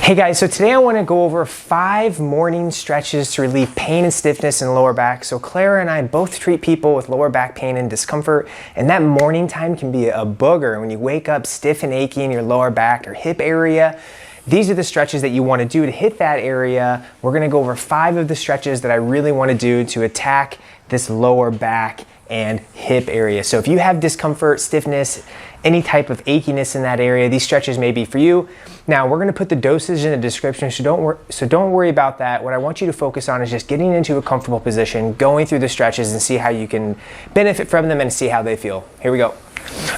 Hey guys, so today I want to go over 5 morning stretches to relieve pain and stiffness in the lower back. So Clara and I both treat people with lower back pain and discomfort, and that morning time can be a booger when you wake up stiff and achy in your lower back or hip area. These are the stretches that you want to do to hit that area. We're going to go over 5 of the stretches that I really want to do to attack this lower back and hip area. So if you have discomfort, stiffness, any type of achiness in that area, these stretches may be for you. Now we're going to put the dosage in the description, so don't worry about that. What I want you to focus on is just getting into a comfortable position, going through the stretches and see how you can benefit from them and see how they feel. Here we go.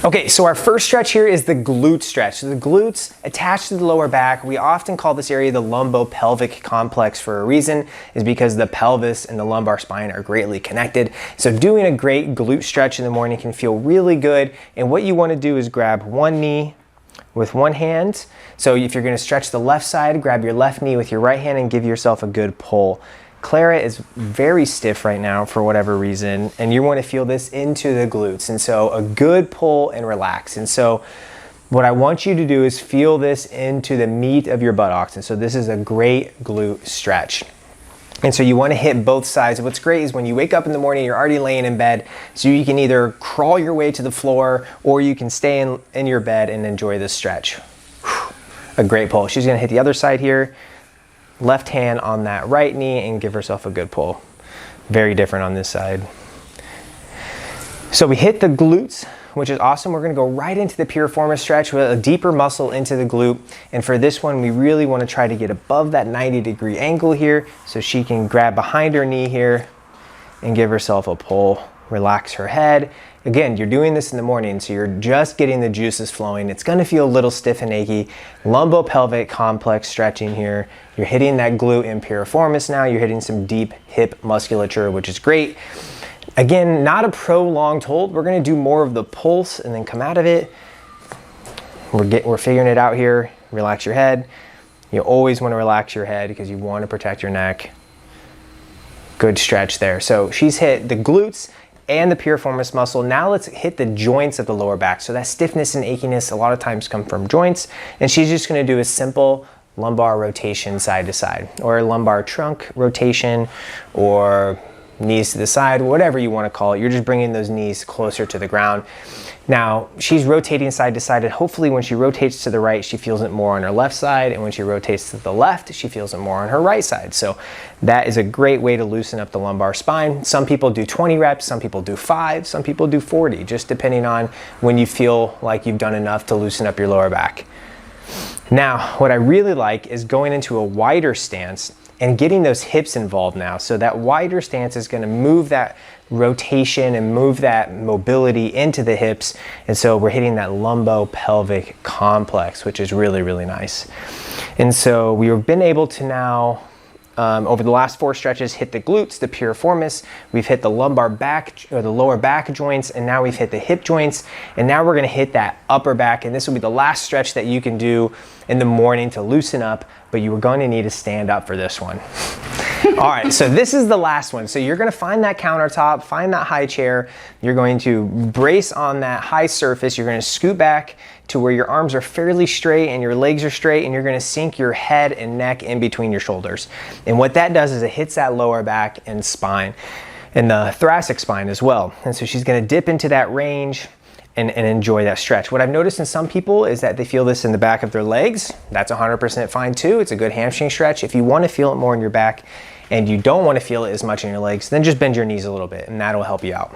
Okay, so our first stretch here is the glute stretch. So the glutes attached to the lower back. We often call this area the lumbopelvic complex for a reason, is because the pelvis and the lumbar spine are greatly connected. So doing a great glute stretch in the morning can feel really good. And what you want to do is grab one knee with one hand. So if you're going to stretch the left side, grab your left knee with your right hand and give yourself a good pull. Clara is very stiff right now for whatever reason, and you want to feel this into the glutes. And so a good pull and relax. And so what I want you to do is feel this into the meat of your buttocks. And so this is a great glute stretch. And so you want to hit both sides. What's great is when you wake up in the morning, you're already laying in bed, so you can either crawl your way to the floor or you can stay in your bed and enjoy this stretch. A great pull. She's going to hit the other side here. Left hand on that right knee and give herself a good pull. Very different on this side. So we hit the glutes, which is awesome. We're going to go right into the piriformis stretch with a deeper muscle into the glute. And for this one, we really want to try to get above that 90-degree angle here, so she can grab behind her knee here and give herself a pull. Relax her head. Again, you're doing this in the morning, so you're just getting the juices flowing. It's gonna feel a little stiff and achy. Lumbopelvic complex stretching here. You're hitting that glute and piriformis now. You're hitting some deep hip musculature, which is great. Again, not a prolonged hold. We're gonna do more of the pulse and then come out of it. We're figuring it out here. Relax your head. You always wanna relax your head because you wanna protect your neck. Good stretch there. So she's hit the glutes and the piriformis muscle. Now let's hit the joints of the lower back. So that stiffness and achiness a lot of times come from joints, and she's just gonna do a simple lumbar rotation side to side, or lumbar trunk rotation, or knees to the side, whatever you wanna call it. You're just bringing those knees closer to the ground. Now, she's rotating side to side, and hopefully when she rotates to the right, she feels it more on her left side, and when she rotates to the left, she feels it more on her right side. So that is a great way to loosen up the lumbar spine. Some people do 20 reps, some people do 5, some people do 40, just depending on when you feel like you've done enough to loosen up your lower back. Now, what I really like is going into a wider stance and getting those hips involved now. So that wider stance is gonna move that rotation and move that mobility into the hips. And so we're hitting that lumbopelvic complex, which is really, really nice. And so we've been able to now, over the last 4 stretches, hit the glutes, the piriformis, we've hit the lumbar back, or the lower back joints, and now we've hit the hip joints, and now we're gonna hit that upper back, and this will be the last stretch that you can do in the morning to loosen up, but you are going to need to stand up for this one. All right, so this is the last one. So you're gonna find that countertop, find that high chair, you're going to brace on that high surface, you're gonna scoot back to where your arms are fairly straight and your legs are straight, and you're gonna sink your head and neck in between your shoulders. And what that does is it hits that lower back and spine, and the thoracic spine as well. And so she's gonna dip into that range and enjoy that stretch. What I've noticed in some people is that they feel this in the back of their legs. That's 100% fine too. It's a good hamstring stretch. If you wanna feel it more in your back and you don't wanna feel it as much in your legs, then just bend your knees a little bit and that'll help you out.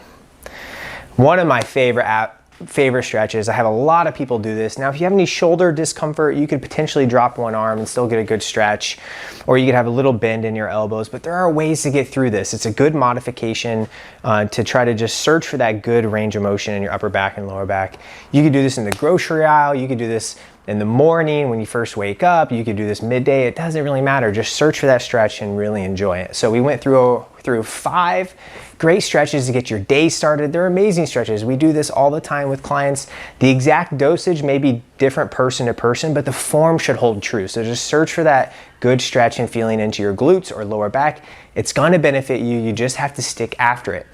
One of my favorite stretches. I have a lot of people do this. Now, if you have any shoulder discomfort, you could potentially drop one arm and still get a good stretch, or you could have a little bend in your elbows, but there are ways to get through this. It's a good modification to try to just search for that good range of motion in your upper back and lower back. You could do this in the grocery aisle. You could do this in the morning when you first wake up. You could do this midday. It doesn't really matter. Just search for that stretch and really enjoy it. So we went through 5 great stretches to get your day started. They're amazing stretches. We do this all the time with clients. The exact dosage may be different person to person, but the form should hold true. So just search for that good stretch and feeling into your glutes or lower back. It's gonna benefit you. You just have to stick after it.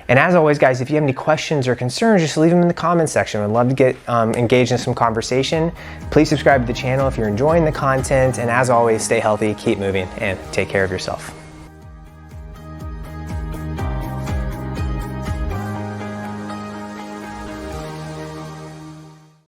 And as always, guys, if you have any questions or concerns, just leave them in the comments section. I'd love to get engaged in some conversation. Please subscribe to the channel if you're enjoying the content. And as always, stay healthy, keep moving, and take care of yourself.